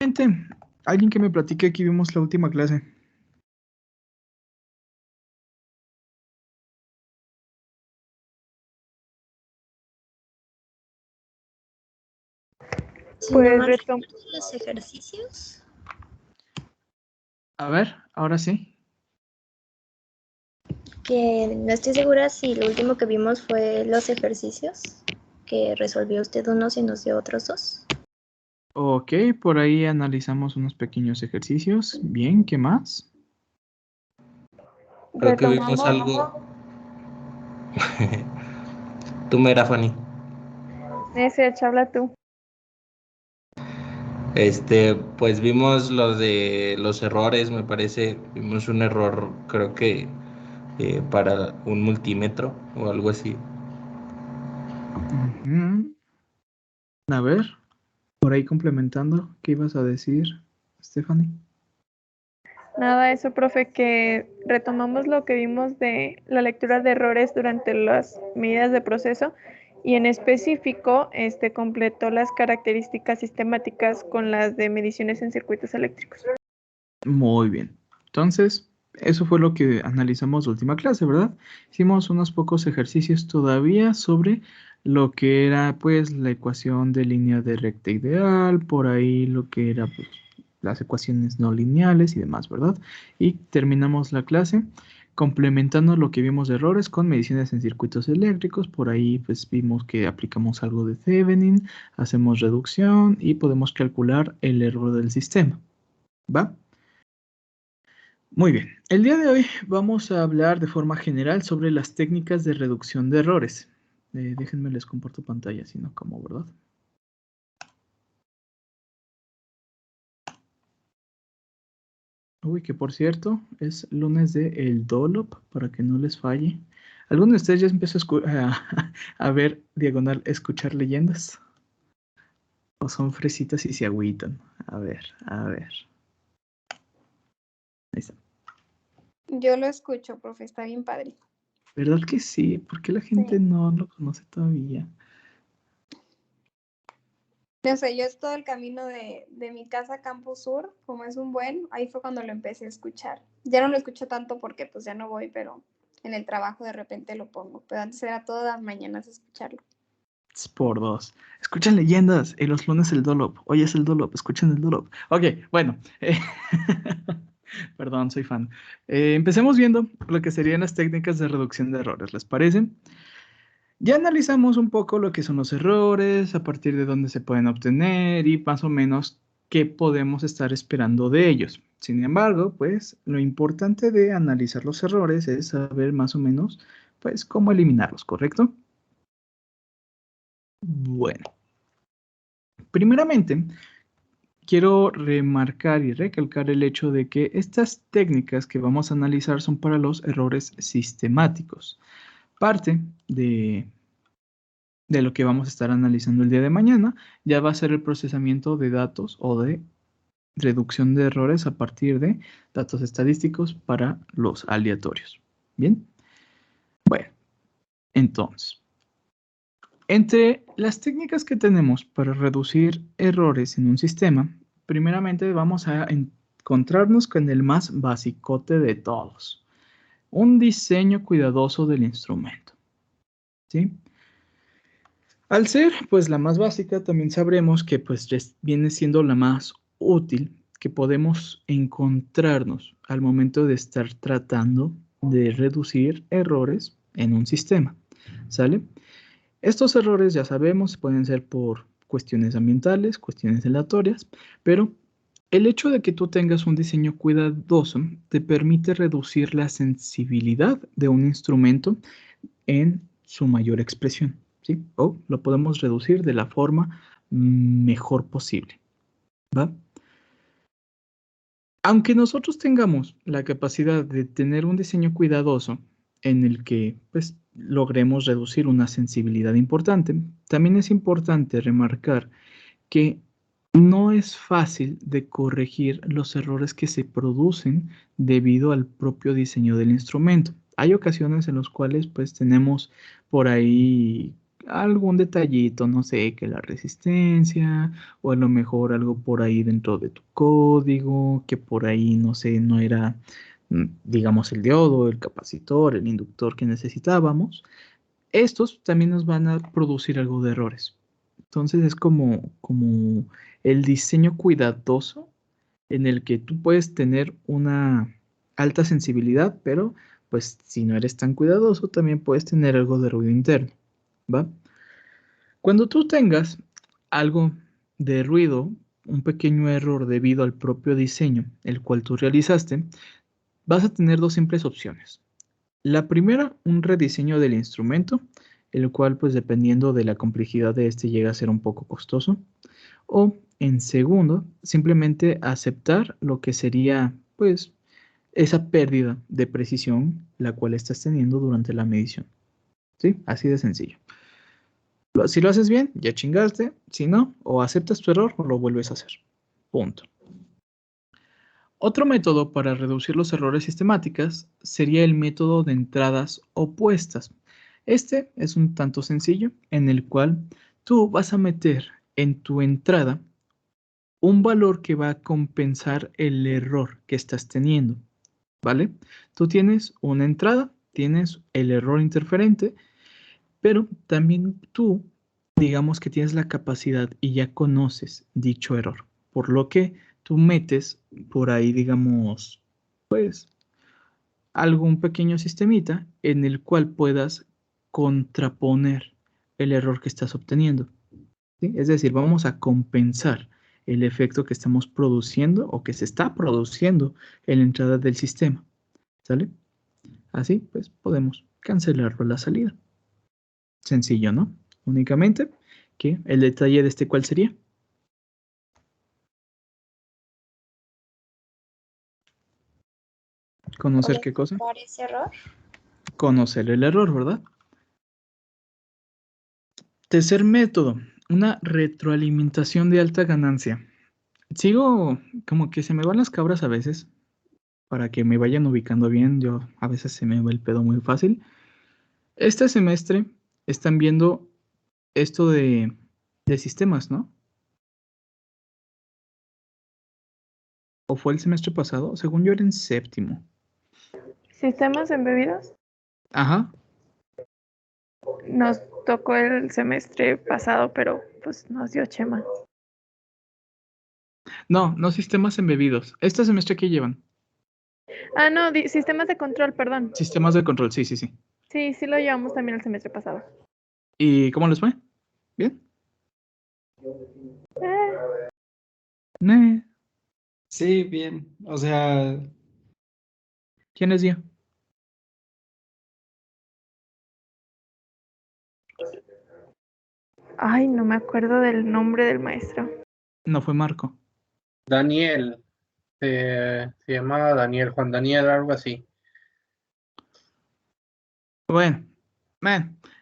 Gente, alguien que me platique que vimos la última clase. Si no Pues mal recuerdo, los ejercicios. A ver, ahora sí. Que no estoy segura si lo último que vimos fue los ejercicios, que resolvió usted unos y nos dio otros dos. Ok, por ahí analizamos unos pequeños ejercicios. Bien, ¿qué más? Creo que vimos algo. Tú, mera, Fanny. Ese, habla tú. Pues vimos lo de los errores, me parece. Vimos un error, creo que para un multímetro o algo así. Ujú. A ver, por ahí complementando, ¿qué ibas a decir, Stephanie? Nada, eso, profe, que retomamos lo que vimos de la lectura de errores durante las medidas de proceso y en específico completó las características sistemáticas con las de mediciones en circuitos eléctricos. Muy bien. Entonces, eso fue lo que analizamos la última clase, ¿verdad? Hicimos unos pocos ejercicios todavía sobre lo que era, pues, la ecuación de línea de recta ideal, por ahí lo que era, pues, las ecuaciones no lineales y demás, ¿verdad? Y terminamos la clase complementando lo que vimos de errores con mediciones en circuitos eléctricos. Por ahí, pues, vimos que aplicamos algo de Thevenin, hacemos reducción y podemos calcular el error del sistema, ¿va? Muy bien, el día de hoy vamos a hablar de forma general sobre las técnicas de reducción de errores. Déjenme les comparto pantalla, si no, como, ¿verdad? Uy, que por cierto, es lunes de El Dolop, para que no les falle. ¿Alguno de ustedes ya empezó a ver diagonal escuchar leyendas? ¿O son fresitas y se agüitan? A ver, a ver. Ahí está. Yo lo escucho, profe, está bien padre. ¿Verdad que sí? ¿Por qué la gente Sí. no lo conoce todavía? No sé, yo es todo el camino de mi casa a Campus Sur, como es un buen, ahí fue cuando lo empecé a escuchar. Ya no lo escucho tanto porque pues ya no voy, pero en el trabajo de repente lo pongo. Pero antes era todas las mañanas escucharlo. Es por dos. Escuchan leyendas. Y los lunes el Dolop. Hoy es el Dolop. Escuchen el Dolop. Ok, bueno. Perdón, soy fan. Empecemos viendo lo que serían las técnicas de reducción de errores. ¿Les parece? Ya analizamos un poco lo que son los errores, a partir de dónde se pueden obtener y más o menos qué podemos estar esperando de ellos. Sin embargo, pues lo importante de analizar los errores es saber más o menos, pues, cómo eliminarlos, ¿correcto? Bueno, primeramente, quiero remarcar y recalcar el hecho de que estas técnicas que vamos a analizar son para los errores sistemáticos. Parte de lo que vamos a estar analizando el día de mañana ya va a ser el procesamiento de datos o de reducción de errores a partir de datos estadísticos para los aleatorios. ¿Bien? Bueno, entonces, entre las técnicas que tenemos para reducir errores en un sistema, primeramente vamos a encontrarnos con el más basicote de todos, un diseño cuidadoso del instrumento. ¿Sí? Al ser, pues, la más básica, también sabremos que, pues, viene siendo la más útil que podemos encontrarnos al momento de estar tratando de reducir errores en un sistema. ¿Sale? Estos errores, ya sabemos, pueden ser por cuestiones ambientales, cuestiones aleatorias, pero el hecho de que tú tengas un diseño cuidadoso te permite reducir la sensibilidad de un instrumento en su mayor expresión, ¿sí? O lo podemos reducir de la forma mejor posible, ¿va? Aunque nosotros tengamos la capacidad de tener un diseño cuidadoso en el que, pues, logremos reducir una sensibilidad importante, también es importante remarcar que no es fácil de corregir los errores que se producen debido al propio diseño del instrumento. Hay ocasiones en las cuales, pues, tenemos por ahí algún detallito, no sé, que la resistencia, o a lo mejor algo por ahí dentro de tu código, que por ahí, no sé, no era, digamos, el diodo, el capacitor, el inductor que necesitábamos. Estos también nos van a producir algo de errores. Entonces es como el diseño cuidadoso en el que tú puedes tener una alta sensibilidad, pero pues si no eres tan cuidadoso, también puedes tener algo de ruido interno, ¿va? Cuando tú tengas algo de ruido, un pequeño error debido al propio diseño, el cual tú realizaste, vas a tener dos simples opciones. La primera, un rediseño del instrumento, el cual pues dependiendo de la complejidad de este llega a ser un poco costoso. O en segundo, simplemente aceptar lo que sería pues esa pérdida de precisión la cual estás teniendo durante la medición. ¿Sí? Así de sencillo. Si lo haces bien, ya chingaste. Si no, o aceptas tu error o lo vuelves a hacer. Punto. Otro método para reducir los errores sistemáticos sería el método de entradas opuestas. Este es un tanto sencillo en el cual tú vas a meter en tu entrada un valor que va a compensar el error que estás teniendo, ¿vale? Tú tienes una entrada, tienes el error interferente, pero también tú, digamos que tienes la capacidad y ya conoces dicho error, por lo que tú metes por ahí, digamos, pues, algún pequeño sistemita en el cual puedas contraponer el error que estás obteniendo. ¿Sí? Es decir, vamos a compensar el efecto que estamos produciendo o que se está produciendo en la entrada del sistema. ¿Sale? Así, pues, podemos cancelarlo a la salida. Sencillo, ¿no? Únicamente que el detalle de este, ¿cuál sería? ¿Conocer qué cosa? ¿Para ese error? Conocer el error, ¿verdad? Tercer método, una retroalimentación de alta ganancia. Sigo como que se me van las cabras a veces, para que me vayan ubicando bien. Yo a veces se me va el pedo muy fácil. Este semestre están viendo esto de sistemas, ¿no? ¿O fue el semestre pasado? Según yo era en séptimo. ¿Sistemas embebidos? Ajá. Nos tocó el semestre pasado, pero pues nos dio Chema. No, no sistemas embebidos. Este semestre, ¿qué llevan? Ah, no, sistemas de control, perdón. Sistemas de control, sí, sí, sí. Sí, sí lo llevamos también el semestre pasado. ¿Y cómo les fue? ¿Bien? Eh, Nah. Sí, bien. O sea, ¿Quién les dio? Ay, no me acuerdo del nombre del maestro. No fue Marco. Daniel, se llamaba Daniel, Juan Daniel, algo así. Bueno,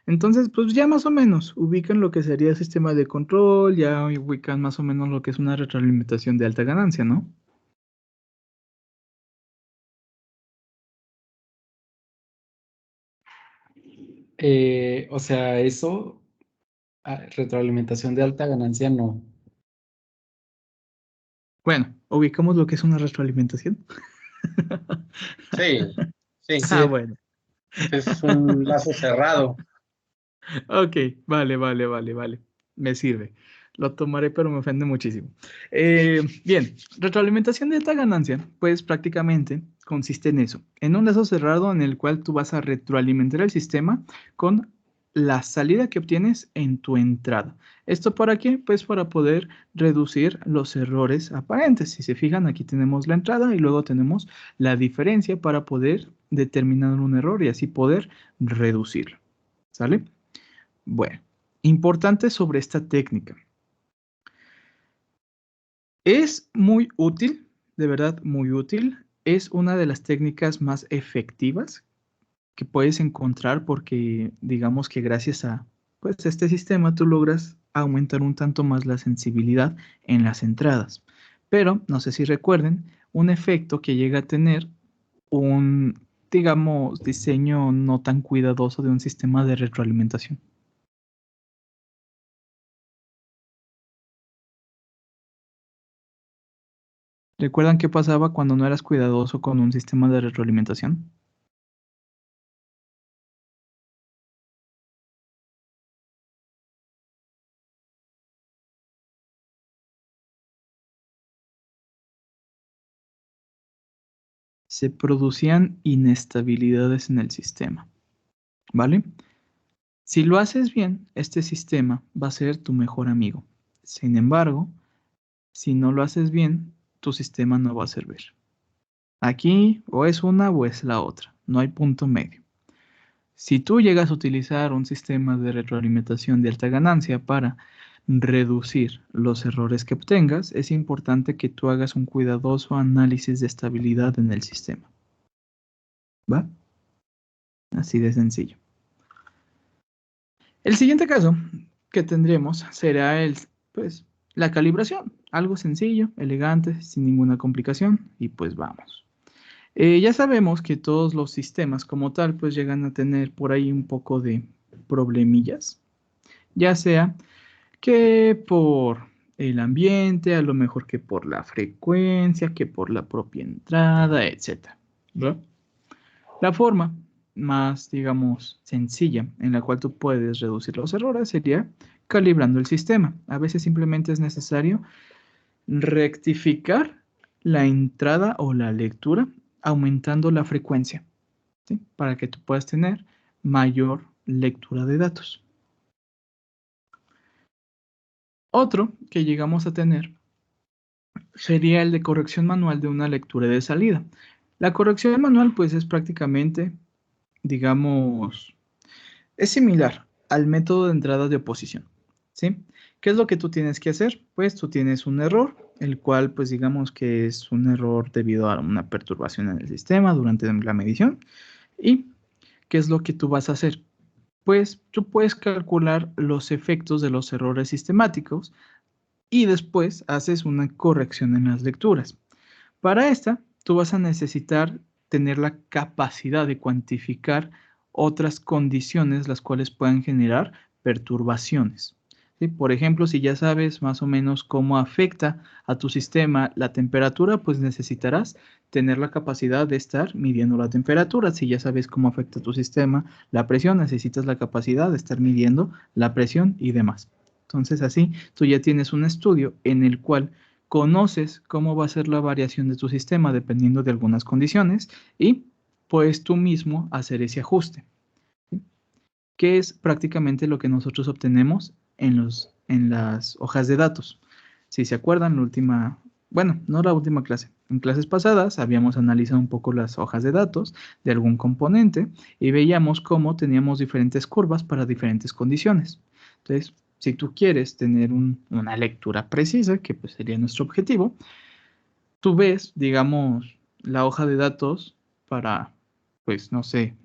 entonces pues ya más o menos ubican lo que sería sistema de control, ya ubican más o menos lo que es una retroalimentación de alta ganancia, ¿no? o sea, eso, retroalimentación de alta ganancia, no. Bueno, ubicamos lo que es una retroalimentación. Sí, sí, Ah, Sí, bueno. es un lazo cerrado. Ok, vale. Me sirve. Lo tomaré, pero me ofende muchísimo. Bien, retroalimentación de alta ganancia, pues prácticamente consiste en eso, en un lazo cerrado en el cual tú vas a retroalimentar el sistema con la salida que obtienes en tu entrada. ¿Esto para qué? Pues para poder reducir los errores aparentes. Si se fijan, aquí tenemos la entrada y luego tenemos la diferencia para poder determinar un error y así poder reducirlo. ¿Sale? Bueno, importante sobre esta técnica. Es muy útil, de verdad muy útil. Es una de las técnicas más efectivas que puedes encontrar porque digamos que gracias a pues, este sistema tú logras aumentar un tanto más la sensibilidad en las entradas. Pero no sé si recuerden un efecto que llega a tener un, digamos, diseño no tan cuidadoso de un sistema de retroalimentación. ¿Recuerdan qué pasaba cuando no eras cuidadoso con un sistema de retroalimentación? Se producían inestabilidades en el sistema, ¿vale? Si lo haces bien, este sistema va a ser tu mejor amigo. Sin embargo, si no lo haces bien, tu sistema no va a servir. Aquí o es una o es la otra, no hay punto medio. Si tú llegas a utilizar un sistema de retroalimentación de alta ganancia para reducir los errores que obtengas, es importante que tú hagas un cuidadoso análisis de estabilidad en el sistema. ¿Va? Así de sencillo. El siguiente caso que tendremos será pues, la calibración. Algo sencillo, elegante, sin ninguna complicación. Y pues vamos. Ya sabemos que todos los sistemas como tal pues llegan a tener por ahí un poco de problemillas. Ya sea que por el ambiente, a lo mejor que por la frecuencia, que por la propia entrada, etc. ¿verdad? La forma más, digamos, sencilla en la cual tú puedes reducir los errores sería calibrando el sistema. A veces simplemente es necesario rectificar la entrada o la lectura aumentando la frecuencia, ¿sí? Para que tú puedas tener mayor lectura de datos. Otro que llegamos a tener sería el de corrección manual de una lectura de salida. La corrección manual pues es prácticamente, digamos, es similar al método de entrada de oposición, ¿sí? ¿Qué es lo que tú tienes que hacer? Pues tú tienes un error, el cual pues digamos que es un error debido a una perturbación en el sistema durante la medición. ¿Y qué es lo que tú vas a hacer? Pues tú puedes calcular los efectos de los errores sistemáticos y después haces una corrección en las lecturas. Para esta, tú vas a necesitar tener la capacidad de cuantificar otras condiciones las cuales puedan generar perturbaciones. ¿Sí? Por ejemplo, si ya sabes más o menos cómo afecta a tu sistema la temperatura, pues necesitarás tener la capacidad de estar midiendo la temperatura. Si ya sabes cómo afecta a tu sistema la presión, necesitas la capacidad de estar midiendo la presión y demás. Entonces así, tú ya tienes un estudio en el cual conoces cómo va a ser la variación de tu sistema dependiendo de algunas condiciones y puedes tú mismo hacer ese ajuste, ¿sí? Que es prácticamente lo que nosotros obtenemos en las hojas de datos. Si se acuerdan, bueno, no la última clase, en clases pasadas habíamos analizado un poco las hojas de datos de algún componente y veíamos cómo teníamos diferentes curvas para diferentes condiciones. Entonces, si tú quieres tener una lectura precisa, que pues sería nuestro objetivo, tú ves, digamos, la hoja de datos para, pues, no sé,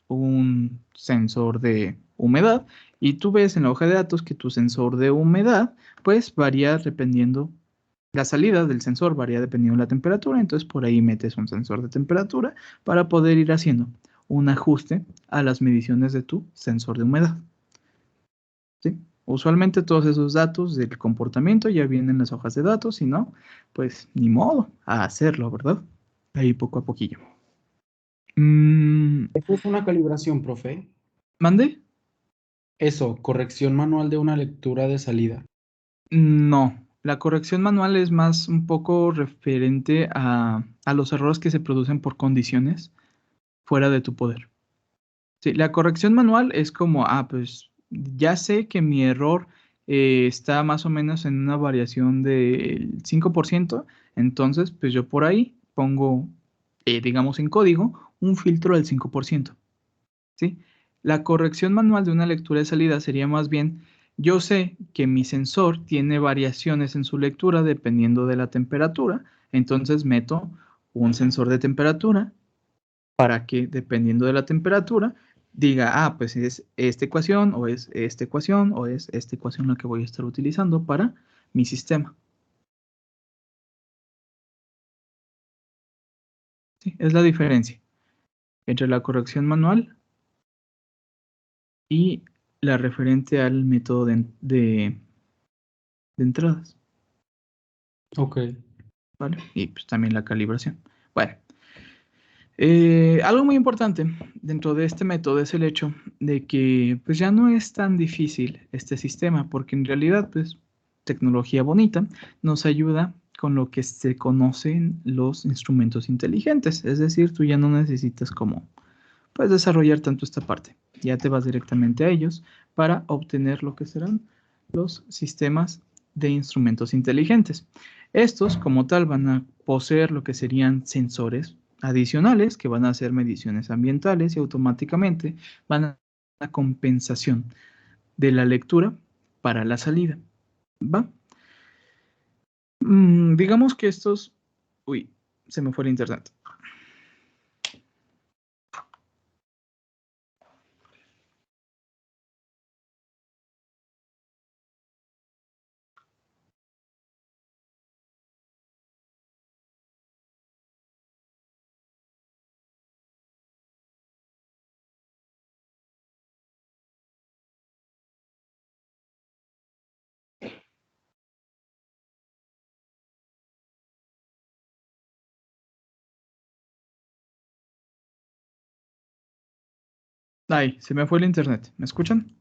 un sensor de humedad y tú ves en la hoja de datos que tu sensor de humedad, pues, varía dependiendo, la salida del sensor varía dependiendo de la temperatura, entonces por ahí metes un sensor de temperatura para poder ir haciendo un ajuste a las mediciones de tu sensor de humedad. ¿Sí? Usualmente todos esos datos del comportamiento ya vienen en las hojas de datos, si no, pues ni modo a hacerlo, ¿verdad? Ahí poco a poquillo. Eso es una calibración, profe. ¿Mande? Eso, corrección manual de una lectura de salida. No, la corrección manual es más un poco referente a los errores que se producen por condiciones fuera de tu poder. Sí, la corrección manual es como, pues ya sé que mi error está más o menos en una variación del 5%, entonces pues yo por ahí pongo, digamos en código, un filtro del 5%. ¿Sí? La corrección manual de una lectura de salida sería más bien, yo sé que mi sensor tiene variaciones en su lectura dependiendo de la temperatura, entonces meto un sensor de temperatura para que dependiendo de la temperatura diga, pues es esta ecuación o es esta ecuación o es esta ecuación la que voy a estar utilizando para mi sistema. ¿Sí? Es la diferencia entre la corrección manual y la referente al método de entradas. Ok. ¿vale? Y pues también la calibración. Bueno, algo muy importante dentro de este método es el hecho de que pues ya no es tan difícil este sistema, porque en realidad pues tecnología bonita nos ayuda con lo que se conocen los instrumentos inteligentes, es decir, tú ya no necesitas como pues desarrollar tanto esta parte, ya te vas directamente a ellos para obtener lo que serán los sistemas de instrumentos inteligentes. Estos como tal van a poseer lo que serían sensores adicionales que van a hacer mediciones ambientales y automáticamente van a la compensación de la lectura para la salida. ¿Va? Digamos que estos... Uy, se me fue el internet. Ay, se me fue el internet. ¿Me escuchan?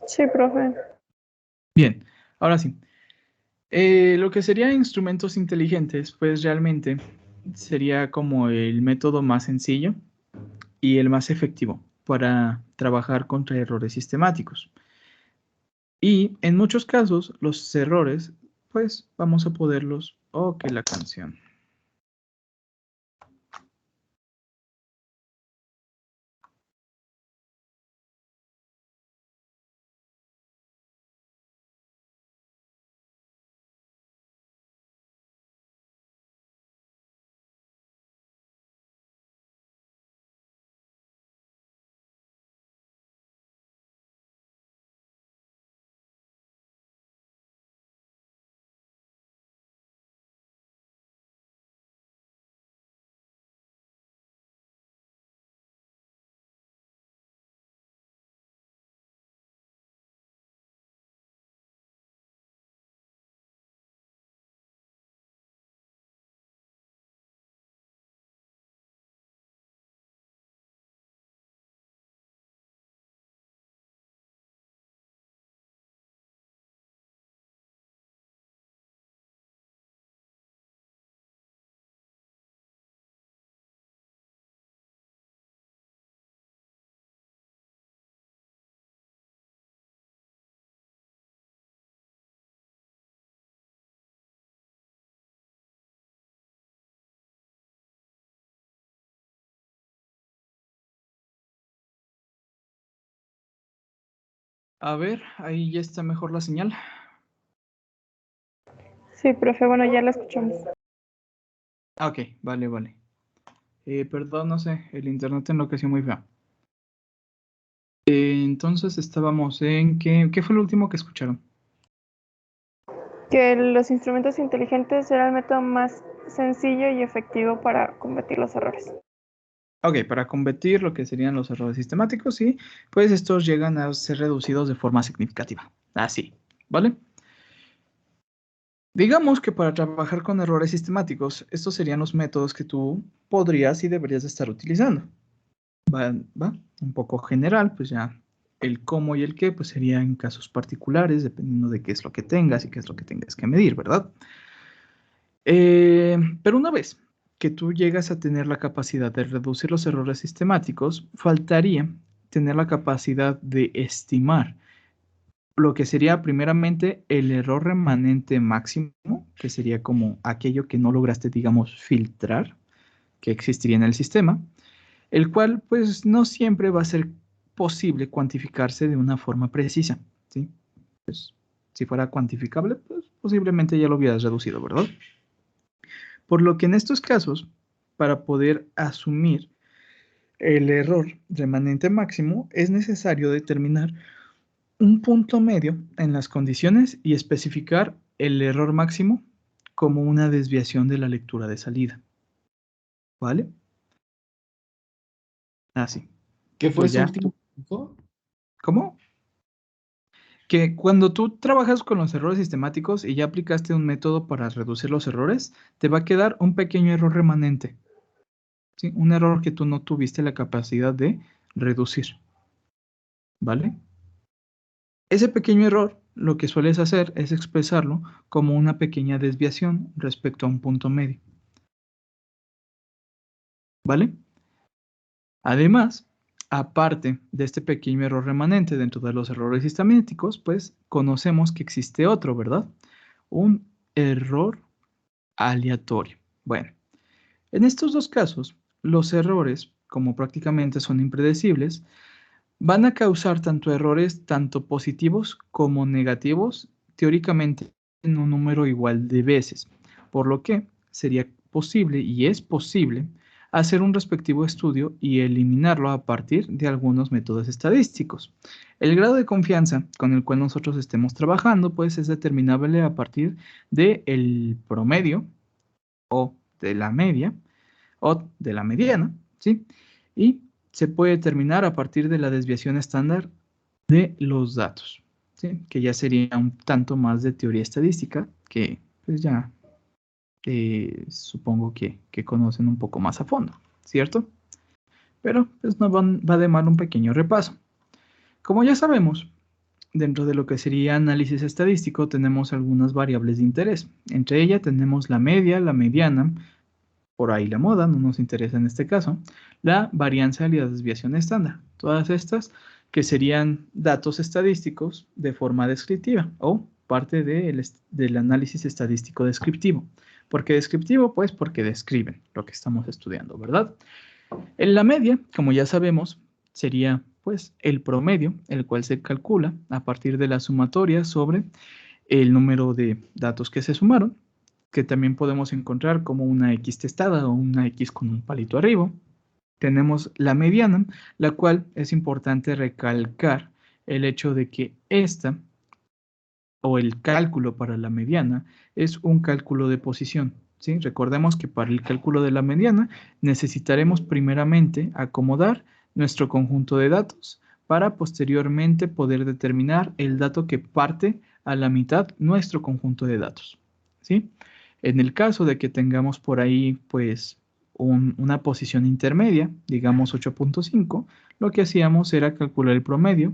Sí, profe. Bien, ahora sí. Lo que serían instrumentos inteligentes, pues realmente sería como el método más sencillo y el más efectivo para trabajar contra errores sistemáticos. Y en muchos casos, los errores, pues vamos a poderlos... Oh, que la canción. A ver, ahí ya está mejor la señal. Sí, profe, bueno, ya la escuchamos. Ah, ok, vale, vale. Perdón, no sé, el internet enloqueció muy feo. Entonces estábamos en... ¿Qué fue lo último que escucharon? Que los instrumentos inteligentes era el método más sencillo y efectivo para combatir los errores. Ok, para combatir lo que serían los errores sistemáticos, sí, pues estos llegan a ser reducidos de forma significativa. Así, ¿vale? Digamos que para trabajar con errores sistemáticos, estos serían los métodos que tú podrías y deberías de estar utilizando. Va, un poco general, pues ya el cómo y el qué, pues sería en casos particulares, dependiendo de qué es lo que tengas y qué es lo que tengas que medir, ¿verdad? Pero una vez que tú llegas a tener la capacidad de reducir los errores sistemáticos, faltaría tener la capacidad de estimar lo que sería primeramente el error remanente máximo, que sería como aquello que no lograste, digamos, filtrar, que existiría en el sistema, el cual pues no siempre va a ser posible cuantificarse de una forma precisa, ¿sí? Pues si fuera cuantificable, pues posiblemente ya lo hubieras reducido, ¿verdad? Por lo que en estos casos, para poder asumir el error remanente máximo, es necesario determinar un punto medio en las condiciones y especificar el error máximo como una desviación de la lectura de salida. ¿Vale? Así. ¿Qué Y fue pues su ya. último punto? ¿Cómo? que cuando tú trabajas con los errores sistemáticos y ya aplicaste un método para reducir los errores, te va a quedar un pequeño error remanente. ¿Sí? Un error que tú no tuviste la capacidad de reducir. ¿Vale? Ese pequeño error, lo que sueles hacer es expresarlo como una pequeña desviación respecto a un punto medio. ¿Vale? Además, aparte de este pequeño error remanente dentro de los errores sistemáticos, pues conocemos que existe otro, ¿verdad? Un error aleatorio. Bueno, en estos dos casos, los errores, como prácticamente son impredecibles, van a causar tanto errores tanto positivos como negativos, teóricamente en un número igual de veces, por lo que sería posible y es posible hacer un respectivo estudio y eliminarlo a partir de algunos métodos estadísticos. El grado de confianza con el cual nosotros estemos trabajando, pues es determinable a partir del promedio o de la media o de la mediana, ¿sí? Y se puede determinar a partir de la desviación estándar de los datos, ¿sí? Que ya sería un tanto más de teoría estadística, que pues ya supongo que conocen un poco más a fondo, ¿cierto? Pero pues nos va de mal un pequeño repaso. Como ya sabemos, dentro de lo que sería análisis estadístico tenemos algunas variables de interés. Entre ellas tenemos la media, la mediana, por ahí la moda, no nos interesa en este caso, la varianza y la desviación estándar. Todas estas que serían datos estadísticos de forma descriptiva o parte del análisis estadístico descriptivo. ¿Por qué descriptivo? Pues porque describen lo que estamos estudiando, ¿verdad? En la media, como ya sabemos, sería pues el promedio, el cual se calcula a partir de la sumatoria sobre el número de datos que se sumaron, que también podemos encontrar como una X testada o una X con un palito arriba. Tenemos la mediana, la cual es importante recalcar el hecho de que esta o el cálculo para la mediana es un cálculo de posición, ¿sí? Recordemos que para el cálculo de la mediana necesitaremos primeramente acomodar nuestro conjunto de datos para posteriormente poder determinar el dato que parte a la mitad nuestro conjunto de datos, ¿sí? En el caso de que tengamos por ahí, pues, una posición intermedia, digamos 8.5, lo que hacíamos era calcular el promedio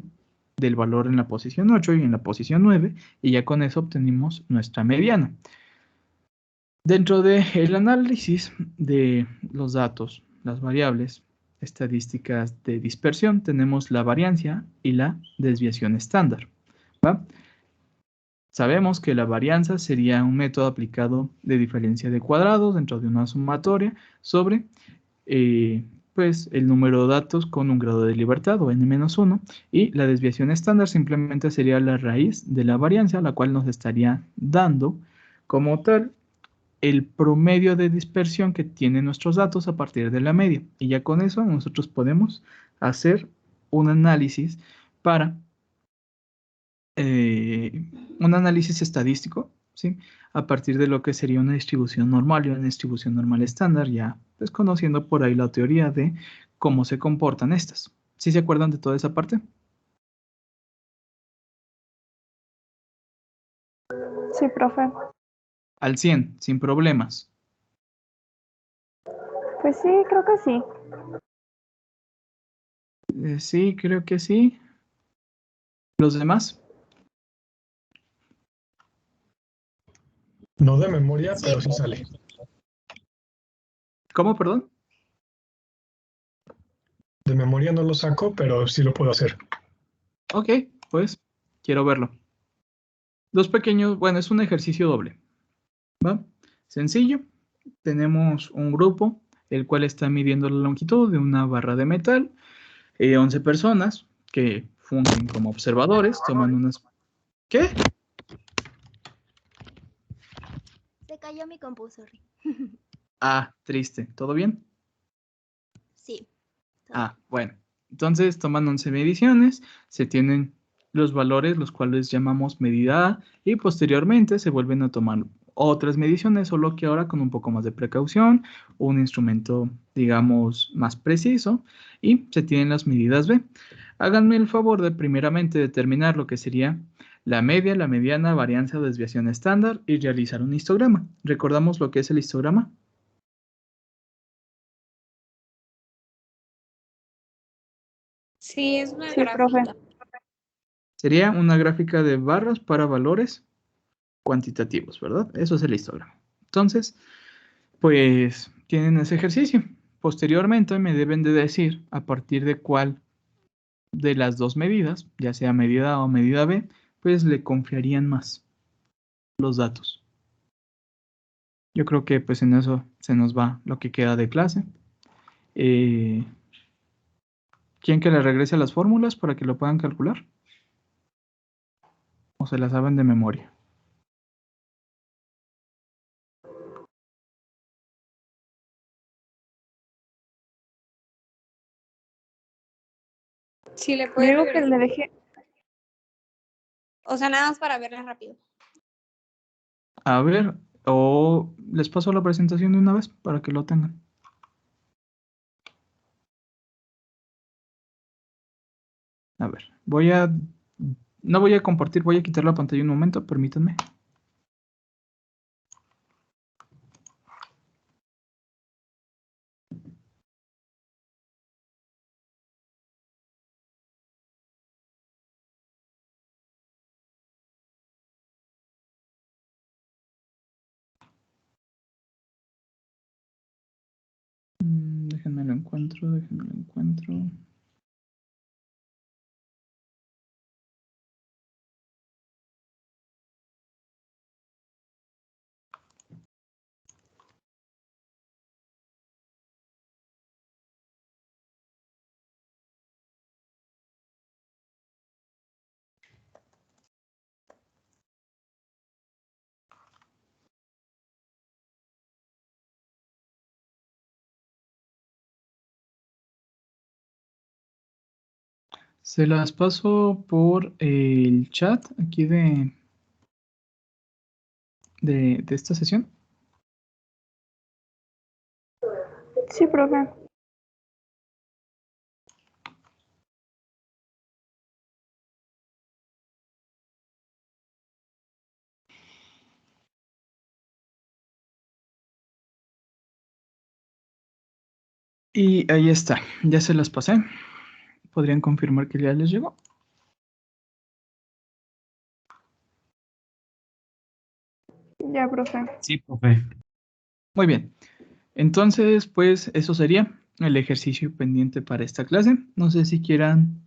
del valor en la posición 8 y en la posición 9, y ya con eso obtenimos nuestra mediana. Dentro del análisis de los datos, las variables estadísticas de dispersión, tenemos la varianza y la desviación estándar, ¿va? Sabemos que la varianza sería un método aplicado de diferencia de cuadrados dentro de una sumatoria sobre pues el número de datos con un grado de libertad o n-1, y la desviación estándar simplemente sería la raíz de la varianza, la cual nos estaría dando como tal el promedio de dispersión que tienen nuestros datos a partir de la media, y ya con eso nosotros podemos hacer un análisis para un análisis estadístico, ¿sí? A partir de lo que sería una distribución normal y una distribución normal estándar, ya pues conociendo por ahí la teoría de cómo se comportan estas. ¿Sí se acuerdan de toda esa parte? Sí, profe. Al 100, sin problemas. Pues sí, creo que sí. Sí, creo que sí. ¿Los demás? No de memoria, Sí. pero sí sale. ¿Cómo, perdón? De memoria no lo saco, pero sí lo puedo hacer. Ok, pues quiero verlo. Dos pequeños, bueno, es un ejercicio doble, ¿va? Sencillo. Tenemos un grupo, el cual está midiendo la longitud de una barra de metal. 11 personas que fungen como observadores, toman unas... ¿Qué? Se cayó mi compu, sorry. Ah, triste. ¿Todo bien? Sí. Ah, bueno. Entonces toman 11 mediciones, se tienen los valores, los cuales llamamos medida A, y posteriormente se vuelven a tomar otras mediciones, solo que ahora con un poco más de precaución, un instrumento, digamos, más preciso, y se tienen las medidas B. Háganme el favor de primeramente determinar lo que sería la media, la mediana, varianza o desviación estándar y realizar un histograma. ¿Recordamos lo que es el histograma? Sí, es una Sí, gráfica. profe. Sería una gráfica de barras para valores cuantitativos, ¿verdad? Eso es el histograma. Entonces, pues tienen ese ejercicio. Posteriormente me deben de decir a partir de cuál de las dos medidas, ya sea medida A o medida B, pues le confiarían más los datos. Yo creo que pues en eso se nos va lo que queda de clase. ¿Quién que le regrese las fórmulas para que lo puedan calcular? ¿O se las saben de memoria? Sí, le Yo puedes digo que regresar. le deje. O sea, nada más para verla rápido. A ver, o les paso la presentación de una vez para que lo tengan. A ver, no voy a compartir, voy a quitar la pantalla un momento, permítanme. Déjenme lo encuentro. Se las paso por el chat aquí de esta sesión. Sí, profe. Y ahí está, ya se las pasé. ¿Podrían confirmar que ya les llegó? Ya, profe. Sí, profe. Muy bien. Entonces, pues eso sería el ejercicio pendiente para esta clase. No sé si quieran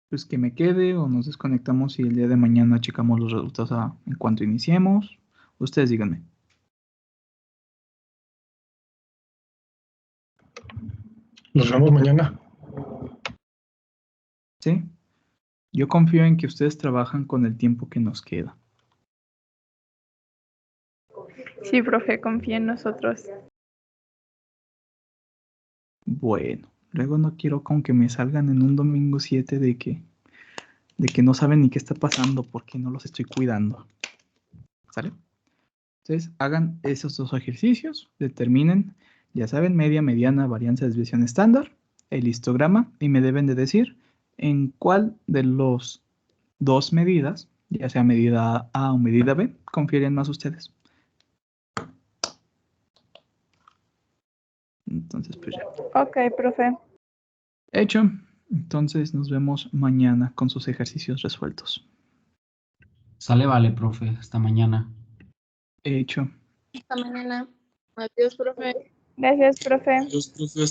pues que me quede o nos desconectamos y el día de mañana checamos los resultados en cuanto iniciemos. Ustedes díganme. Nos vemos mañana. ¿Sí? Yo confío en que ustedes trabajan con el tiempo que nos queda. Sí, profe, confía en nosotros. Bueno, luego no quiero con que me salgan en un domingo 7 de que no saben ni qué está pasando porque no los estoy cuidando. ¿Sale? Entonces, hagan esos dos ejercicios, determinen, ya saben, media, mediana, varianza, desviación estándar, el histograma, y me deben de decir en cuál de los dos medidas, ya sea medida A o medida B, confieren más ustedes. Entonces, pues ya. Ok, profe. Hecho. Entonces, nos vemos mañana con sus ejercicios resueltos. Sale, vale, profe. Hasta mañana. Hecho. Hasta mañana. Adiós, profe. Gracias, profe. Adiós, profe.